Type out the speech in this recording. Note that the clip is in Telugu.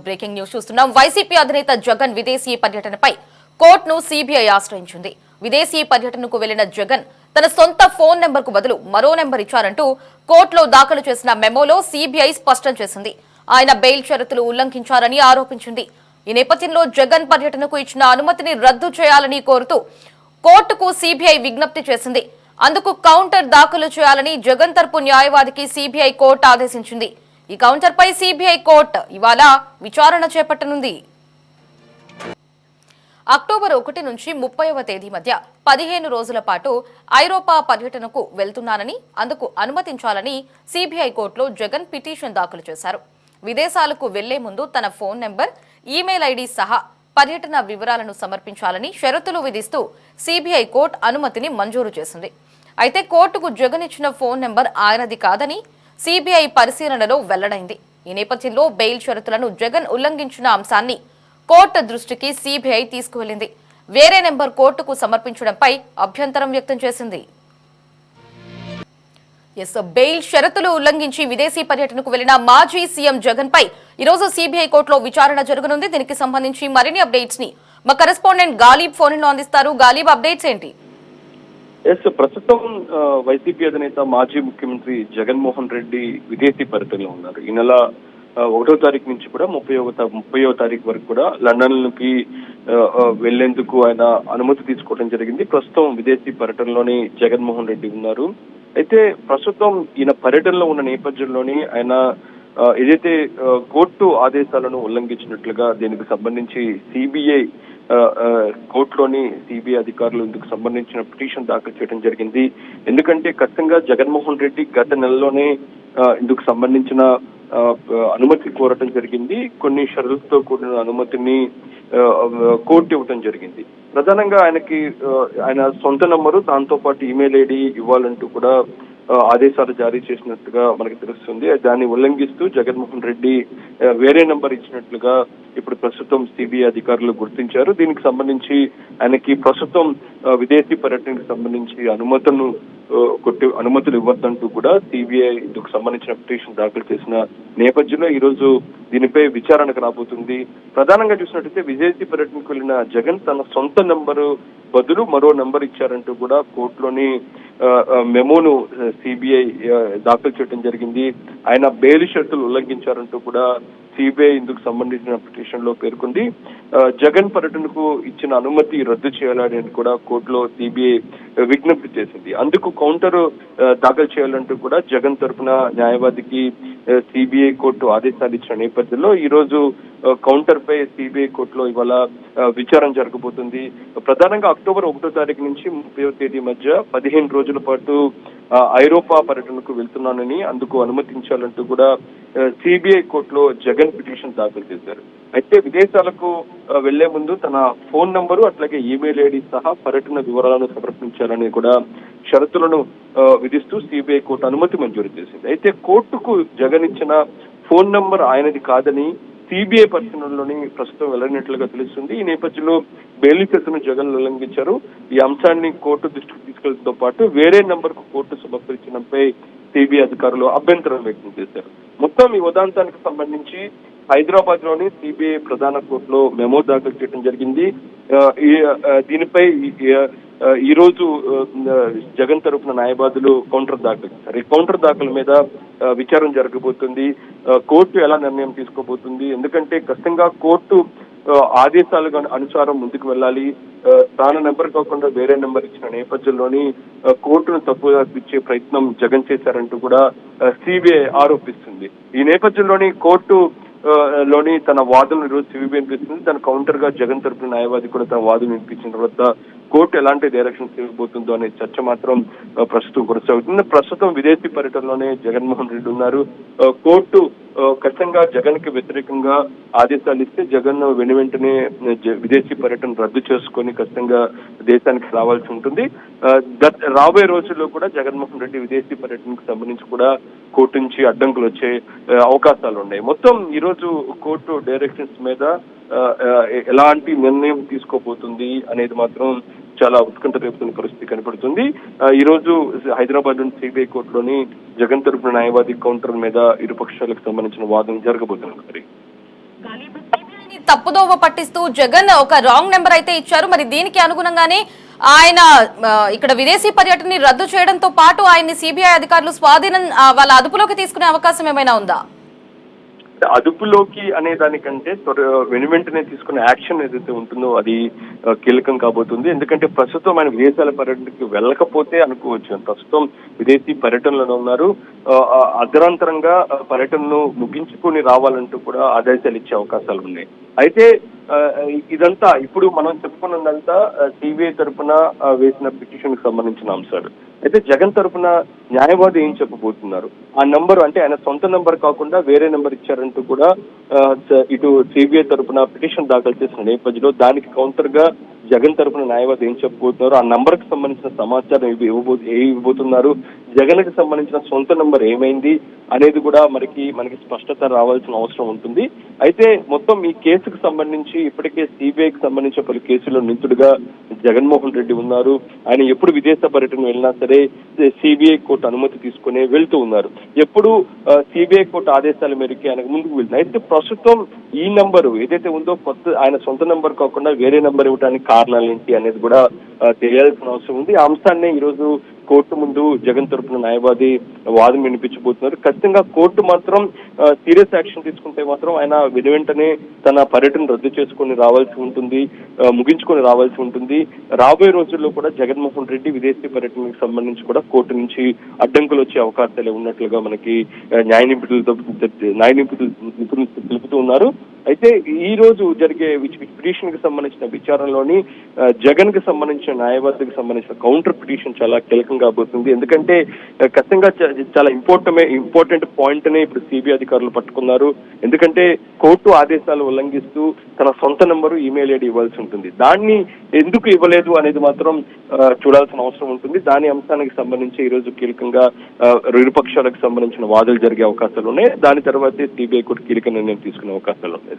బ్రేకింగ్ న్యూస్ చూస్తున్నాం. వైసీపీ అధినేత జగన్ విదేశీ పర్యటనపై కోర్టును సీబీఐ ఆశ్రయించింది. విదేశీ పర్యటనకు వెళ్లిన జగన్ తన సొంత ఫోన్ నెంబర్కు బదులు మరో నెంబర్ ఇచ్చారంటూ కోర్టులో దాఖలు చేసిన మెమోలో సీబీఐ స్పష్టం చేసింది. ఆయన బెయిల్ షరతులు ఉల్లంఘించారని ఆరోపించింది. ఈ నేపథ్యంలో జగన్ పర్యటనకు ఇచ్చిన అనుమతిని రద్దు చేయాలని కోరుతూ కోర్టుకు సీబీఐ విజ్ఞప్తి చేసింది. అందుకు కౌంటర్ దాఖలు చేయాలని జగన్ తరపు న్యాయవాదికి సీబీఐ కోర్టు ఆదేశించింది. ఈ కౌంటర్ పై సీబీఐ కోర్టు ఇవాళ విచారణ చేపట్టనుంది. అక్టోబర్ 1 నుంచి 30వ తేదీ మధ్య 15 రోజుల పాటు ఐరోపా పర్యటనకు వెళ్తున్నానని, అందుకు అనుమతించాలని సీబీఐ కోర్టులో జగన్ పిటిషన్ దాఖలు చేశారు. విదేశాలకు వెళ్లే ముందు తన ఫోన్ నెంబర్, ఈమెయిల్ ఐడి సహా పర్యటన వివరాలను సమర్పించాలని షరతులు విధిస్తూ సీబీఐ కోర్టు అనుమతిని మంజూరు చేసింది. అయితే కోర్టుకు జగన్ ఇచ్చిన ఫోన్ నెంబర్ ఆయనది కాదని సీబీఐ పరిశీలనలో వెల్లడైంది. ఈ నేపథ్యంలో బెయిల్ షరతులను జగన్ ఉల్లంఘించిన అంశాన్ని కోర్టు దృష్టికి సీబీఐ తీసుకువెళ్లింది. వేరే నెంబర్ కోర్టుకు సమర్పించడంపై అభ్యంతరం వ్యక్తం చేసింది. బెయిల్ షరతులు ఉల్లంఘించి విదేశీ పర్యటనకు వెళ్లిన మాజీ సీఎం జగన్ పై ఈరోజు సీబీఐ కోర్టులో విచారణ జరగనుంది. దీనికి సంబంధించి మరిన్ని అప్డేట్స్ ని మా కరెస్పాండెంట్ గాలిబ్ ఫోన్ లో అందిస్తారు. గాలిబ్, అప్డేట్స్ ఏంటి? ప్రస్తుతం వైసీపీ అధినేత మాజీ ముఖ్యమంత్రి జగన్మోహన్ రెడ్డి విదేశీ పర్యటనలో ఉన్నారు. ఈ నెల 1వ తారీఖు నుంచి కూడా 30వ తారీఖు వరకు కూడా లండన్కి వెళ్లేందుకు ఆయన అనుమతి తీసుకోవడం జరిగింది. ప్రస్తుతం విదేశీ పర్యటనలోని జగన్మోహన్ రెడ్డి ఉన్నారు. అయితే ప్రస్తుతం ఈయన పర్యటనలో ఉన్న నేపథ్యంలోని ఆయన ఏదైతే కోర్టు ఆదేశాలను ఉల్లంఘించినట్లుగా దీనికి సంబంధించి సిబిఐ కోర్టులోని సిబిఐ అధికారులు ఇందుకు సంబంధించిన పిటిషన్ దాఖలు చేయడం జరిగింది. ఎందుకంటే ఖచ్చితంగా జగన్మోహన్ రెడ్డి గత నెలలోనే ఇందుకు సంబంధించిన అనుమతి కోరటం జరిగింది. కొన్ని షరతులతో కూడిన అనుమతిని కోర్టు ఇవ్వటం జరిగింది. ప్రధానంగా ఆయన సొంత నంబరు, దాంతో పాటు ఈమెయిల్ ఐడి ఇవ్వాలంటూ కూడా ఆదేశాలు జారీ చేసినట్టుగా మనకి తెలుస్తుంది. దాన్ని ఉల్లంఘిస్తూ జగన్మోహన్ రెడ్డి వేరే నంబర్ ఇచ్చినట్లుగా ఇప్పుడు ప్రస్తుతం సిబిఐ అధికారులు గుర్తించారు. దీనికి సంబంధించి ఆయనకి ప్రస్తుతం విదేశీ పర్యటనకు సంబంధించి అనుమతులు ఇవ్వద్దంటూ కూడా సిబిఐ ఇందుకు సంబంధించిన పిటిషన్ దాఖలు చేసిన నేపథ్యంలో ఈ రోజు దీనిపై విచారణకు రాబోతుంది. ప్రధానంగా చూసినట్టయితే విదేశీ పర్యటనకు వెళ్లిన జగన్ తన సొంత నంబరు బదులు మరో నంబర్ ఇచ్చారంటూ కూడా కోర్టులోని మెమోను సిబిఐ దాఖలు చేయడం జరిగింది. ఆయన బెయిల్ షరతులు ఉల్లంఘించారంటూ కూడా సిబిఐ ఇందుకు సంబంధించిన పిటిషన్ లో పేర్కొంది. జగన్ పర్యటనకు ఇచ్చిన అనుమతి రద్దు చేయాలని కూడా కోర్టులో సిబిఐ విజ్ఞప్తి చేసింది. అందుకు కౌంటర్ దాఖలు చేయాలంటూ కూడా జగన్ తరఫున న్యాయవాదికి సిబిఐ కోర్టు ఆదేశాలు ఇచ్చిన నేపథ్యంలో ఈ రోజు కౌంటర్ పై సిబిఐ కోర్టులో ఇవాళ విచారణ జరగబోతుంది. ప్రధానంగా అక్టోబర్ 1వ తారీఖు నుంచి 30వ తేదీ మధ్య 15 రోజుల పాటు ఐరోపా పర్యటనకు వెళ్తున్నానని, అందుకు అనుమతించాలంటూ కూడా సిబిఐ కోర్టులో జగన్ పిటిషన్ దాఖలు చేశారు. అయితే విదేశాలకు వెళ్లే ముందు తన ఫోన్ నంబరు అట్లాగే ఈమెయిల్ ఐడి సహా పర్యటన వివరాలను సమర్పించాలని కూడా షరతులను విధిస్తూ సిబిఐ కోర్టు అనుమతి మంజూరు చేసింది. అయితే కోర్టుకు జగన్ ఇచ్చిన ఫోన్ నంబర్ ఆయనది కాదని సిబిఐ పరిశీలనలోని ప్రస్తుతం వెళ్లినట్లుగా తెలుస్తుంది. ఈ నేపథ్యంలో బెయిల్ షరతును జగన్ ఉల్లంఘించారు. ఈ అంశాన్ని కోర్టు దృష్టికి తీసుకెళ్లడంతో పాటు వేరే నంబర్ కు కోర్టు సమర్పించడంపై సిబిఐ అధికారులు అభ్యంతరం వ్యక్తం చేశారు. మొత్తం ఈ ఉదంతానికి సంబంధించి హైదరాబాద్ లోని సిబిఐ ప్రధాన కోర్టులో మెమో దాఖలు చేయడం జరిగింది. దీనిపై ఈ రోజు జగన్ తరఫున న్యాయవాదులు కౌంటర్ దాఖలు చేశారు. ఈ కౌంటర్ దాఖలు మీద విచారణ జరగబోతుంది. కోర్టు ఎలా నిర్ణయం తీసుకోబోతుంది? ఎందుకంటే ఖచ్చితంగా కోర్టు ఆదేశాల అనుసారం ముందుకు వెళ్ళాలి. తాన నెంబర్ కాకుండా వేరే నెంబర్ ఇచ్చిన నేపథ్యంలోని కోర్టును తప్పుగా ఇచ్చే ప్రయత్నం జగన్ చేశారంటూ కూడా సిబిఐ ఆరోపిస్తుంది. ఈ నేపథ్యంలోని కోర్టు లోని తన వాదనలు ఈరోజు సిబిఐ వినిపిస్తుంది. తన కౌంటర్ గా జగన్ తరపున న్యాయవాది కూడా తన వాదన వినిపించిన తర్వాత కోర్టు ఎలాంటి డైరెక్షన్ తీసుకోబోతుందో అనే చర్చ మాత్రం ప్రస్తుతం కొనసాగుతుంది. ప్రస్తుతం విదేశీ పర్యటనలోనే జగన్మోహన్ రెడ్డి ఉన్నారు. కోర్టు ఖచ్చితంగా జగన్ కి వ్యతిరేకంగా ఆదేశాలు ఇస్తే జగన్ వెంటనే విదేశీ పర్యటన రద్దు చేసుకొని ఖచ్చితంగా దేశానికి రావాల్సి ఉంటుంది. రాబోయే రోజుల్లో కూడా జగన్మోహన్ రెడ్డి విదేశీ పర్యటనకు సంబంధించి కూడా కోర్టు నుంచి అడ్డంకులు వచ్చే అవకాశాలు ఉన్నాయి. మొత్తం ఈ రోజు కోర్టు డైరెక్షన్స్ మీద ఎలాంటి నిర్ణయం తీసుకోబోతుంది అనేది మాత్రం చాలా ఉత్కంఠ రేపుతున్న పరిస్థితి కనపడుతుంది. ఈ రోజు హైదరాబాద్ లోని సిబిఐ కోర్టులోని జగన్ తరపున న్యాయవాది కౌంటర్ మీద ఇరు పక్షాలకు సంబంధించిన వాదన జరగబోతున్నారు. తప్పుదోవ పట్టిస్తూ జగన్ ఒక రాంగ్ నెంబర్ అయితే ఇచ్చారు. మరి దీనికి అనుగుణంగానే ఆయన ఇక్కడ విదేశీ పర్యటనని రద్దు చేయడంతో పాటు ఆయన్ని సిబిఐ అధికారులు స్వాధీనం వాళ్ళ అదుపులోకి తీసుకునే అవకాశం ఏమైనా ఉందా? అదుపులోకి అనే దానికంటే వెనువెంటనే తీసుకునే యాక్షన్ ఏదైతే ఉంటుందో అది కీలకం కాబోతుంది. ఎందుకంటే ప్రస్తుతం ఆయన విదేశాల పర్యటనకి వెళ్ళకపోతే అనుకోవచ్చు. ప్రస్తుతం విదేశీ పర్యటనలో ఉన్నారు. అర్ధరాంతరంగా పర్యటనను ముగించుకొని రావాలంటూ కూడా ఆదేశాలు ఇచ్చే అవకాశాలు ఉన్నాయి. అయితే ఇదంతా ఇప్పుడు మనం చెప్పుకున్నదంతా సిబిఐ తరఫున వేసిన పిటిషన్ కి సంబంధించిన అంశాలు. అయితే జగన్ తరఫున న్యాయవాది ఏం చెప్పబోతున్నారు, ఆ నంబర్ అంటే ఆయన సొంత నంబర్ కాకుండా వేరే నెంబర్ ఇచ్చారంటూ కూడా ఇటు సిబిఐ తరఫున పిటిషన్ దాఖలు చేసిన నేపథ్యంలో దానికి కౌంటర్ గా జగన్ తరఫున న్యాయవాది ఏం చెప్పబోతున్నారు, ఆ నంబర్ కి సంబంధించిన సమాచారం ఇవ్వబోతున్నారు, జగన్ కి సంబంధించిన సొంత నంబర్ ఏమైంది అనేది కూడా మనకి స్పష్టత రావాల్సిన అవసరం ఉంటుంది. అయితే మొత్తం ఈ కేసుకు సంబంధించి ఇప్పటికే సిబిఐకి సంబంధించిన పలు కేసుల్లో నిందితుడిగా జగన్మోహన్ రెడ్డి ఉన్నారు. ఆయన ఎప్పుడు విదేశ పర్యటన వెళ్ళినా సరే సిబిఐ కోర్టు అనుమతి తీసుకుని వెళ్తూ ఉన్నారు. ఎప్పుడు సిబిఐ కోర్టు ఆదేశాల మేరకు ఆయనకు ముందుకు వెళ్తున్నారు. అయితే ప్రస్తుతం ఈ నంబరు ఏదైతే ఉందో కొత్త ఆయన సొంత నంబర్ కాకుండా వేరే నంబర్ ఇవ్వడానికి కారణాలు ఏంటి అనేది కూడా తెలియాల్సిన అవసరం ఉంది. ఆ అంశాన్ని ఈరోజు కోర్టు ముందు జగన్ తరపున న్యాయవాది వాదన వినిపించబోతున్నారు. ఖచ్చితంగా కోర్టు మాత్రం సీరియస్ యాక్షన్ తీసుకుంటే మాత్రం ఆయన వెంటనే తన పర్యటన రద్దు చేసుకుని రావాల్సి ఉంటుంది, ముగించుకొని రావాల్సి ఉంటుంది. రాబోయే రోజుల్లో కూడా జగన్మోహన్ రెడ్డి విదేశీ పర్యటనకు సంబంధించి కూడా కోర్టు నుంచి అడ్డంకులు వచ్చే అవకాశాలే ఉన్నట్లుగా మనకి న్యాయ నిపుణులు తెలుపుతూ ఉన్నారు. అయితే ఈ రోజు జరిగే పిటిషన్ కి సంబంధించిన విచారణలోని జగన్ కి సంబంధించిన న్యాయవాదికి సంబంధించిన కౌంటర్ పిటిషన్ చాలా కీలకం కాబోతుంది. ఎందుకంటే ఖచ్చితంగా చాలా ఇంపార్టెంట్ పాయింట్ నే ఇప్పుడు సిబిఐ అధికారులు పట్టుకున్నారు. ఎందుకంటే కోర్టు ఆదేశాలు ఉల్లంఘిస్తూ తన సొంత నెంబరు ఈమెయిల్ ఐడి ఇవ్వాల్సి ఉంటుంది. దాన్ని ఎందుకు ఇవ్వలేదు అనేది మాత్రం చూడాల్సిన అవసరం ఉంటుంది. దాని అంశానికి సంబంధించి ఈ రోజు కీలకంగా ఇరుపక్షాలకు సంబంధించిన వాదనలు జరిగే అవకాశాలు ఉన్నాయి. దాని తర్వాతే సిబిఐ కోర్టు కీలక నిర్ణయం తీసుకునే అవకాశాలు ఉన్నాయి.